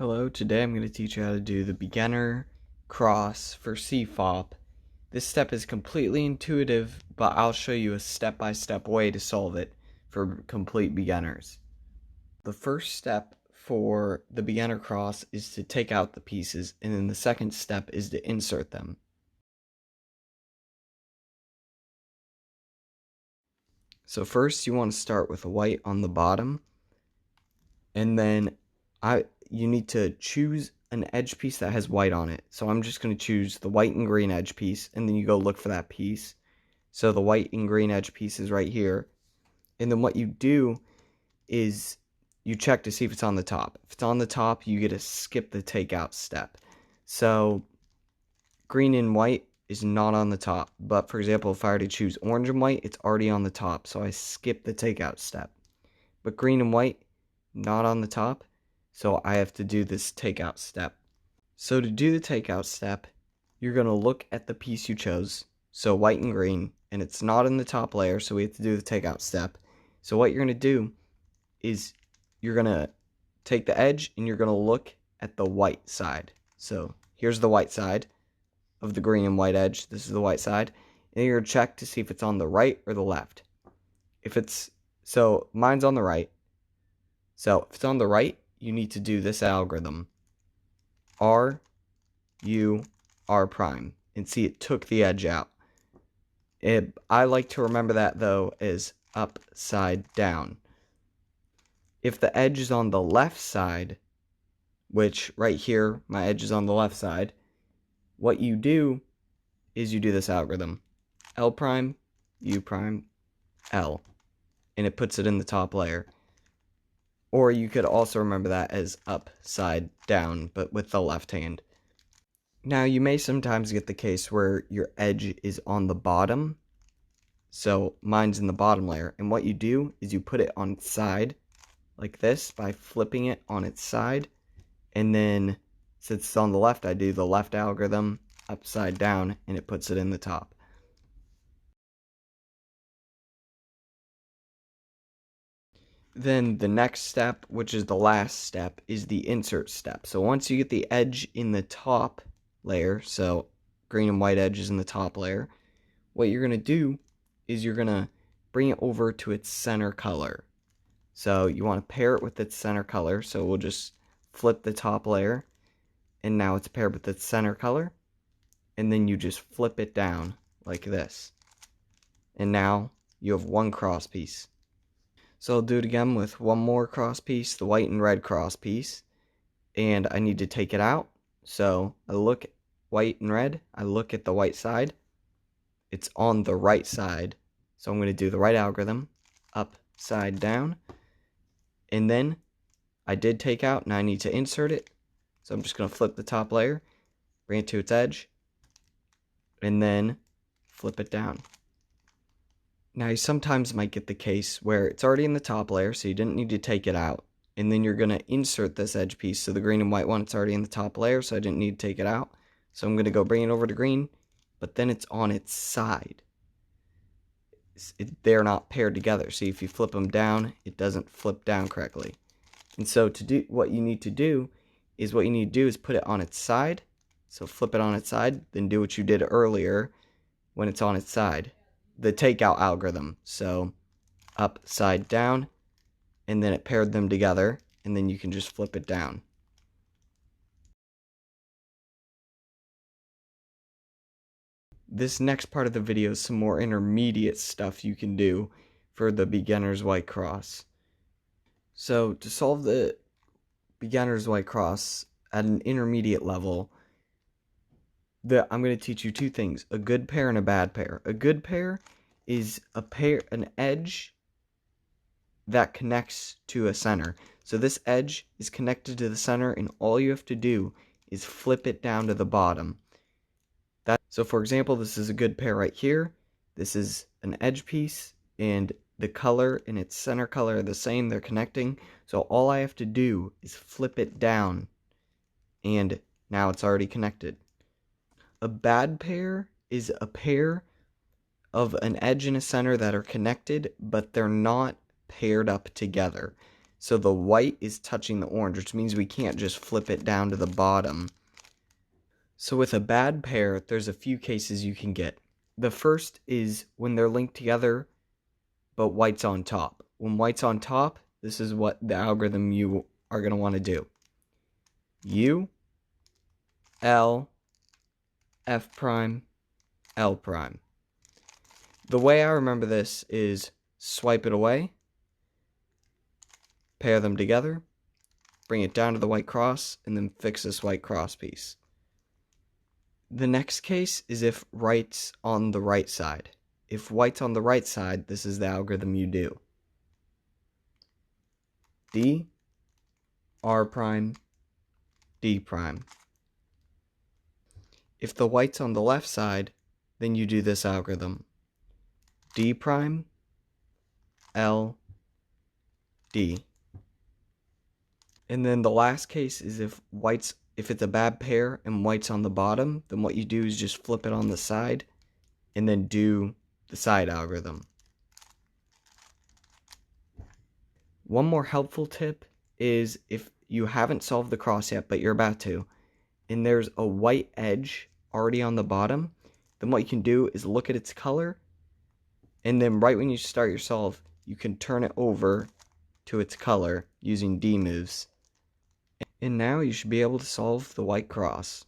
Hello, today I'm going to teach you how to do the beginner cross for CFOP. This step is completely intuitive, but I'll show you a step-by-step way to solve it for complete beginners. The first step for the beginner cross is to take out the pieces, and then the second step is to insert them. So first you want to start with a white on the bottom, and then you need to choose an edge piece that has white on it. So I'm just going to choose the white and green edge piece, and then you go look for that piece. So the white and green edge piece is right here. And then what you do is you check to see if it's on the top. If it's on the top, you get to skip the takeout step. So green and white is not on the top. But for example, if I were to choose orange and white, it's already on the top. So I skip the takeout step. But green and white, not on the top. So I have to do this takeout step. So to do the takeout step, you're going to look at the piece you chose, so white and green, and it's not in the top layer, so we have to do the takeout step. So what you're going to do is you're going to take the edge and you're going to look at the white side. So here's the white side of the green and white edge. This is the white side. And you're going to check to see if it's on the right or the left. So mine's on the right. So if it's on the right, you need to do this algorithm. R, U, R prime. And see, it took the edge out. I like to remember that, though, as upside down. If the edge is on the left side, which right here, my edge is on the left side, what you do is you do this algorithm. L prime, U prime, L. And it puts it in the top layer. Or you could also remember that as upside down, but with the left hand. Now, you may sometimes get the case where your edge is on the bottom. So mine's in the bottom layer. And what you do is you put it on its side, like this, by flipping it on its side. And then, since it's on the left, I do the left algorithm, upside down, and it puts it in the top. Then the next step, which is the last step, is the insert step. So once you get the edge in the top layer, so green and white edge is in the top layer, what you're going to do is you're going to bring it over to its center color. So you want to pair it with its center color. So we'll just flip the top layer, and now it's paired with its center color. And then you just flip it down like this. And now you have one cross piece. So I'll do it again with one more cross piece, the white and red cross piece. And I need to take it out. So I look at white and red. I look at the white side. It's on the right side. So I'm going to do the right algorithm, upside down. And then I did take out, and I need to insert it. So I'm just going to flip the top layer, bring it to its edge, and then flip it down. Now, you sometimes might get the case where it's already in the top layer, so you didn't need to take it out. And then you're going to insert this edge piece. So the green and white one, it's already in the top layer, so I didn't need to take it out. So I'm going to go bring it over to green, but then it's on its side. They're not paired together. See, if you flip them down, it doesn't flip down correctly. And so what you need to do is put it on its side. So flip it on its side, then do what you did earlier when it's on its side. The takeout algorithm. So upside down, and then it paired them together, and then you can just flip it down. This next part of the video is some more intermediate stuff you can do for the beginner's white cross. So to solve the beginner's white cross at an intermediate level, I'm going to teach you two things, a good pair and a bad pair. A good pair is an edge that connects to a center. So this edge is connected to the center, and all you have to do is flip it down to the bottom. So for example, this is a good pair right here. This is an edge piece, and the color and its center color are the same. They're connecting. So all I have to do is flip it down, and now it's already connected. A bad pair is a pair of an edge and a center that are connected, but they're not paired up together. So the white is touching the orange, which means we can't just flip it down to the bottom. So with a bad pair, there's a few cases you can get. The first is when they're linked together, but white's on top. When white's on top, this is what the algorithm you are going to want to do. U, L, F prime, L prime. The way I remember this is swipe it away, pair them together, bring it down to the white cross, and then fix this white cross piece. The next case is if right's on the right side. If white's on the right side, this is the algorithm you do. D, R prime, D prime. If the white's on the left side, then you do this algorithm. D prime, L, D. And then the last case is if it's a bad pair and white's on the bottom, then what you do is just flip it on the side and then do the side algorithm. One more helpful tip is if you haven't solved the cross yet, but you're about to, and there's a white edge already on the bottom, then what you can do is look at its color, and then right when you start your solve, you can turn it over to its color using D moves. And now you should be able to solve the white cross.